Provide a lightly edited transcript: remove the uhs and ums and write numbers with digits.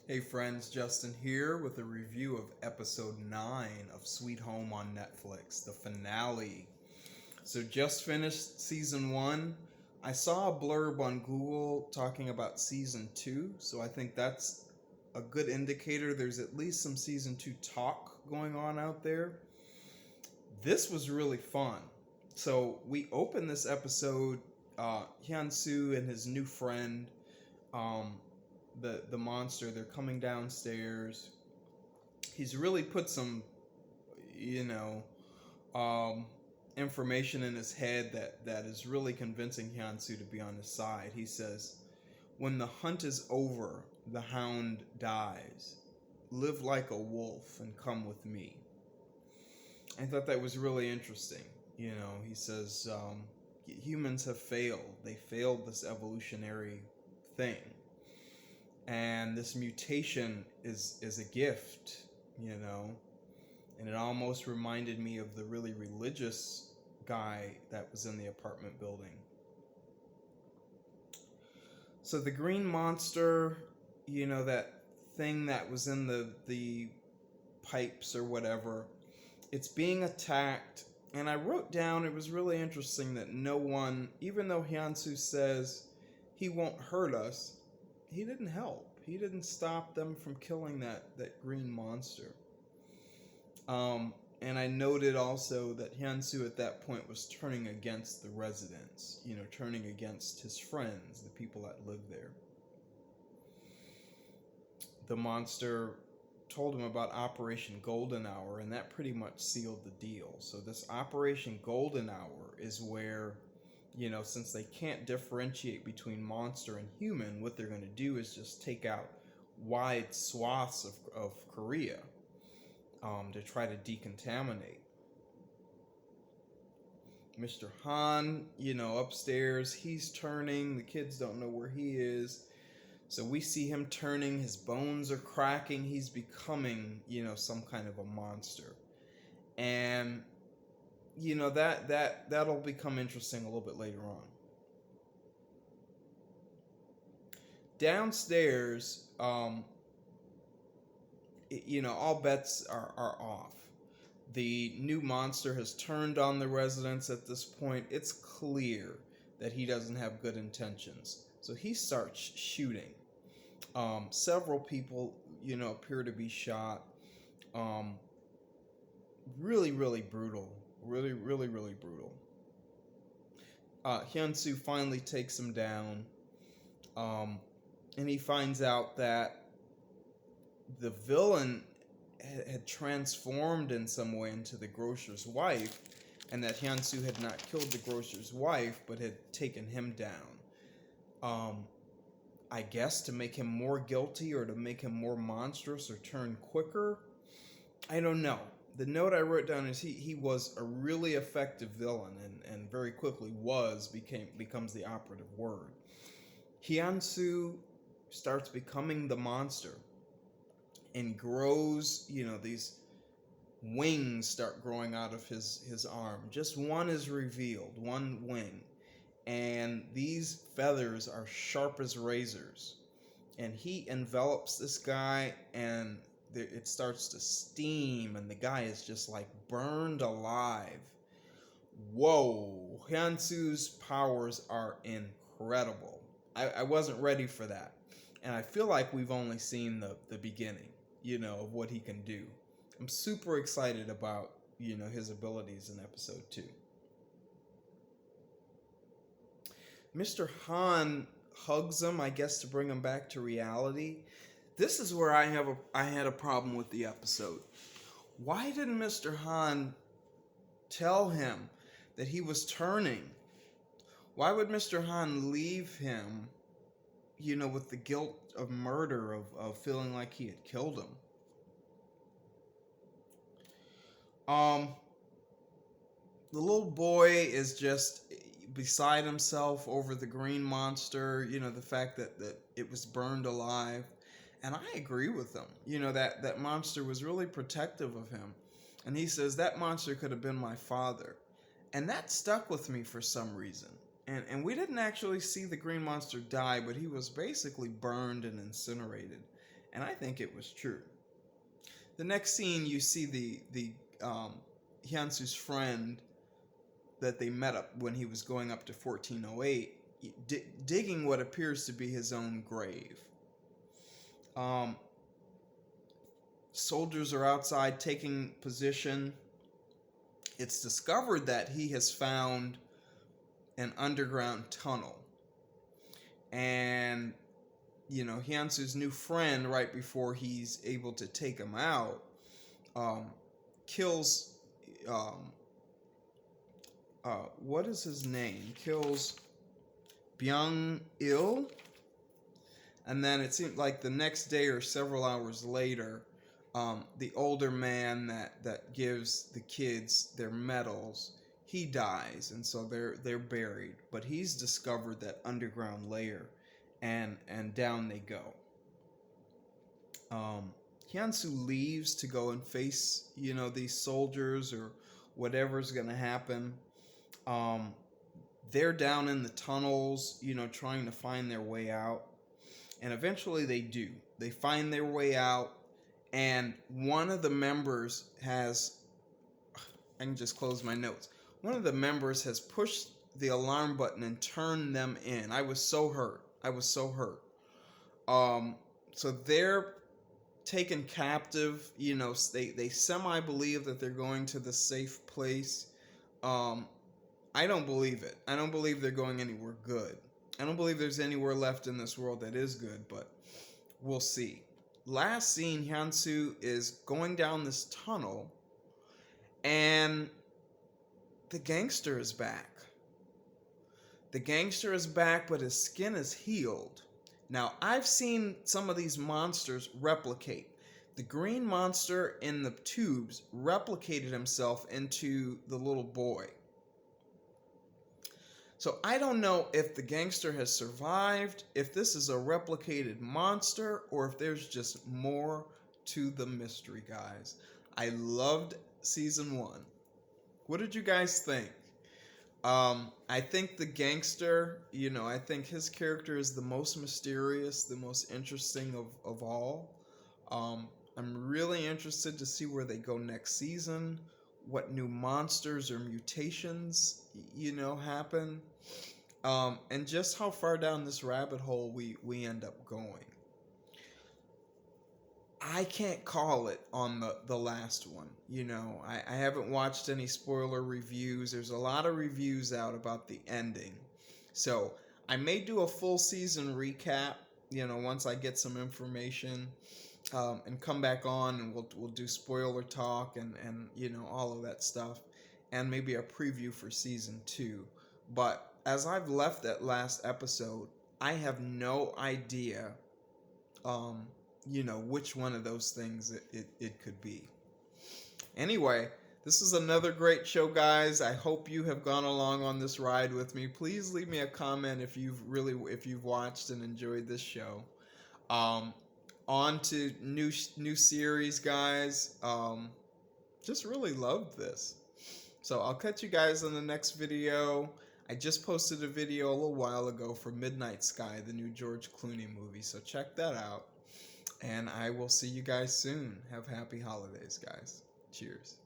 Hey friends, Justin here with a review of episode 9 of Sweet Home on Netflix, the finale. So, just finished season 1. I saw a blurb on Google talking about season 2, so I think that's a good indicator there's at least some season 2 talk going on out there. This was really fun. So, we open this episode, Hyun-soo and his new friend, um, the monster. They're coming downstairs. He's really put some, you know, um, information in his head that is really convincing Hyunsu to be on his side. He says, "When the hunt is over, the hound dies. Live like a wolf and come with me." I thought that was really interesting. He says humans have failed. They failed this evolutionary thing, and this mutation is a gift, you know. And it almost reminded me of the really religious guy that was in the apartment building. So the green monster, that thing that was in the pipes or whatever, it's being attacked. And I wrote down, it was really interesting that no one, even though Hyunsu says he won't hurt us, he didn't help. He didn't stop them from killing that green monster. And I noted also that Hyunsu at that point was turning against the residents, turning against his friends, the people that live there. The monster told him about Operation Golden Hour, and that pretty much sealed the deal. So this Operation Golden Hour is where, since they can't differentiate between monster and human, what they're going to do is just take out wide swaths of Korea to try to decontaminate. Mr. Han, upstairs, he's turning. The kids don't know where he is. So we see him turning. His bones are cracking. He's becoming, some kind of a monster. And, that'll become interesting a little bit later on. Downstairs, all bets are off. The new monster has turned on the residents at this point. It's clear that he doesn't have good intentions. So he starts shooting. Several people, appear to be shot. Really, really brutal. Really, really, really brutal. Hyunsu finally takes him down. And he finds out that the villain had transformed in some way into the grocer's wife, and that Hyunsu had not killed the grocer's wife, but had taken him down. I guess to make him more guilty or to make him more monstrous or turn quicker. I don't know. The note I wrote down is he was a really effective villain, and very quickly becomes the operative word. Hyunsu starts becoming the monster and grows, these wings start growing out of his arm. Just one is revealed, one wing. And these feathers are sharp as razors. And he envelops this guy, and it starts to steam, and the guy is just like burned alive. Whoa, Hyunsu's powers are incredible. I wasn't ready for that. And I feel like we've only seen the beginning, of what he can do. I'm super excited about, his abilities in episode 2. Mr. Han hugs him, I guess, to bring him back to reality. This is where I had a problem with the episode. Why didn't Mr. Han tell him that he was turning? Why would Mr. Han leave him, with the guilt of murder, of feeling like he had killed him? The little boy is just beside himself over the green monster, the fact that it was burned alive. And I agree with him. That monster was really protective of him. And he says, that monster could have been my father. And that stuck with me for some reason. And we didn't actually see the green monster die, but he was basically burned and incinerated. and I think it was true. The next scene, you see the Hyunsu's friend that they met up when he was going up to 1408, digging what appears to be his own grave. Soldiers are outside taking position. It's discovered that he has found an underground tunnel. And, Hyunsu's new friend, right before he's able to take him out, kills, what is his name? Kills Byung-il. And then it seemed like the next day or several hours later, the older man that gives the kids their medals, he dies, and so they're buried. But he's discovered that underground layer, and down they go. Hyunsu leaves to go and face these soldiers or whatever's gonna happen. They're down in the tunnels, trying to find their way out, and eventually they do. They find their way out. And one of the members has, I can just close my notes. One of the members has pushed the alarm button and turned them in. I was so hurt. So they're taken captive. They semi believe that they're going to the safe place. I don't believe it. I don't believe they're going anywhere good. I don't believe there's anywhere left in this world that is good, but we'll see. Last scene, Hyunsu is going down this tunnel, and the gangster is back. The gangster is back, but his skin is healed. Now, I've seen some of these monsters replicate. The green monster in the tubes replicated himself into the little boy. So I don't know if the gangster has survived, if this is a replicated monster, or if there's just more to the mystery, guys. I loved season 1. What did you guys think? I think the gangster, I think his character is the most mysterious, the most interesting of all. I'm really interested to see where they go next season, what new monsters or mutations, happen, and just how far down this rabbit hole we end up going. I can't call it on the last one. I haven't watched any spoiler reviews. There's a lot of reviews out about the ending. So I may do a full season recap, once I get some information, and come back on, and we'll do spoiler talk and all of that stuff, and maybe a preview for season 2. But as I've left that last episode, I have no idea which one of those things it could be. Anyway, this is another great show, guys. I hope you have gone along on this ride with me. Please leave me a comment if you've watched and enjoyed this show. On to new series, guys. Just really loved this. So I'll catch you guys in the next video. I just posted a video a little while ago for Midnight Sky, the new George Clooney movie. So check that out. And I will see you guys soon. Have happy holidays, guys. Cheers.